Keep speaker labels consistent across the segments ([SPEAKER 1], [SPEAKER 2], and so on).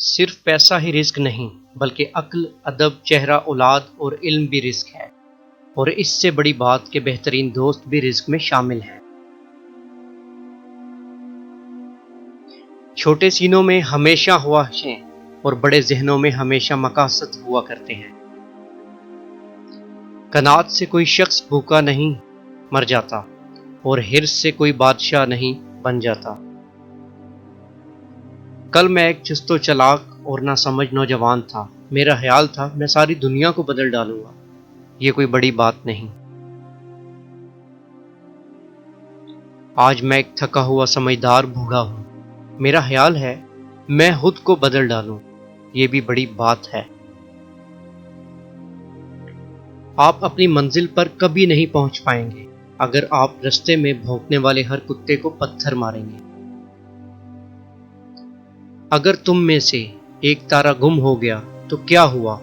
[SPEAKER 1] صرف پیسہ ہی رزق نہیں بلکہ عقل، ادب، چہرہ، اولاد اور علم بھی رزق ہے، اور اس سے بڑی بات کہ بہترین دوست بھی رزق میں شامل ہیں۔ چھوٹے سینوں میں ہمیشہ خواہشیں اور بڑے ذہنوں میں ہمیشہ مقاصد ہوا کرتے ہیں۔ قناعت سے کوئی شخص بھوکا نہیں مر جاتا، اور حرص سے کوئی بادشاہ نہیں بن جاتا۔ کل میں ایک چست و چالاک اور ناسمجھ نوجوان تھا۔ میرا خیال تھا میں ساری دنیا کو بدل ڈالوں گا، یہ کوئی بڑی بات نہیں۔ آج میں ایک تھکا ہوا سمجھدار بوڑھا ہوں۔ میرا خیال ہے میں خود کو بدل ڈالوں، یہ بھی بڑی بات ہے۔ آپ اپنی منزل پر کبھی نہیں پہنچ پائیں گے اگر آپ رستے میں بھونکنے والے ہر کتے کو پتھر ماریں گے۔ اگر تم میں سے ایک تارا گم ہو گیا تو کیا ہوا؟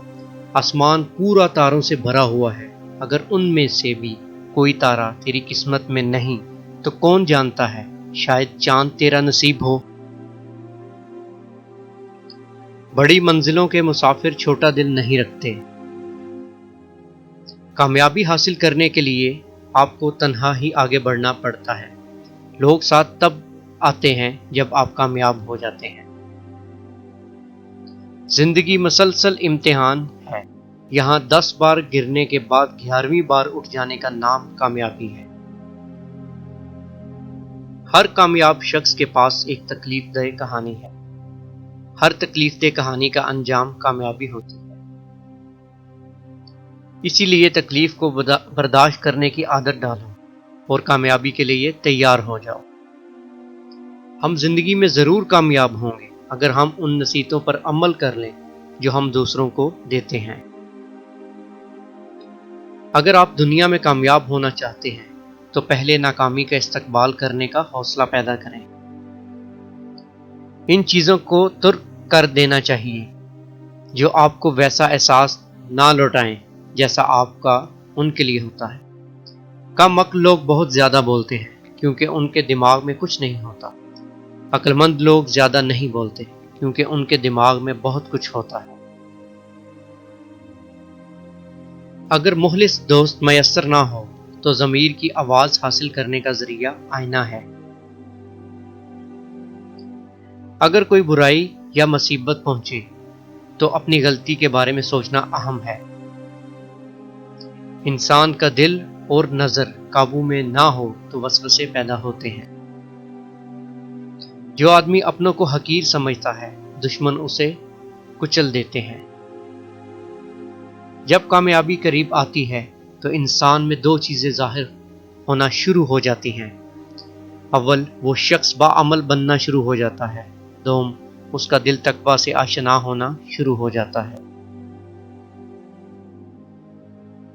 [SPEAKER 1] آسمان پورا تاروں سے بھرا ہوا ہے۔ اگر ان میں سے بھی کوئی تارا تیری قسمت میں نہیں تو کون جانتا ہے، شاید چاند تیرا نصیب ہو۔ بڑی منزلوں کے مسافر چھوٹا دل نہیں رکھتے۔ کامیابی حاصل کرنے کے لیے آپ کو تنہا ہی آگے بڑھنا پڑتا ہے۔ لوگ ساتھ تب آتے ہیں جب آپ کامیاب ہو جاتے ہیں۔ زندگی مسلسل امتحان ہے، یہاں 10 بار گرنے کے بعد 11ویں بار اٹھ جانے کا نام کامیابی ہے۔ ہر کامیاب شخص کے پاس ایک تکلیف دہ کہانی ہے۔ ہر تکلیف دہ کہانی کا انجام کامیابی ہوتی ہے۔ اسی لیے تکلیف کو برداشت کرنے کی عادت ڈالو اور کامیابی کے لیے تیار ہو جاؤ۔ ہم زندگی میں ضرور کامیاب ہوں گے اگر ہم ان نصیحتوں پر عمل کر لیں جو ہم دوسروں کو دیتے ہیں۔ اگر آپ دنیا میں کامیاب ہونا چاہتے ہیں تو پہلے ناکامی کا استقبال کرنے کا حوصلہ پیدا کریں۔ ان چیزوں کو ترک کر دینا چاہیے جو آپ کو ویسا احساس نہ لوٹائیں جیسا آپ کا ان کے لیے ہوتا ہے۔ کم عقل لوگ بہت زیادہ بولتے ہیں کیونکہ ان کے دماغ میں کچھ نہیں ہوتا۔ عقل مند لوگ زیادہ نہیں بولتے کیونکہ ان کے دماغ میں بہت کچھ ہوتا ہے۔ اگر مخلص دوست میسر نہ ہو تو ضمیر کی آواز حاصل کرنے کا ذریعہ آئینہ ہے۔ اگر کوئی برائی یا مصیبت پہنچے تو اپنی غلطی کے بارے میں سوچنا اہم ہے۔ انسان کا دل اور نظر قابو میں نہ ہو تو وسوسے پیدا ہوتے ہیں۔ جو آدمی اپنوں کو حقیر سمجھتا ہے دشمن اسے کچل دیتے ہیں۔ جب کامیابی قریب آتی ہے تو انسان میں 2 چیزیں ظاہر ہونا شروع ہو جاتی ہیں۔ اول، وہ شخص باعمل بننا شروع ہو جاتا ہے۔ دوم، اس کا دل تقویٰ سے آشنا ہونا شروع ہو جاتا ہے۔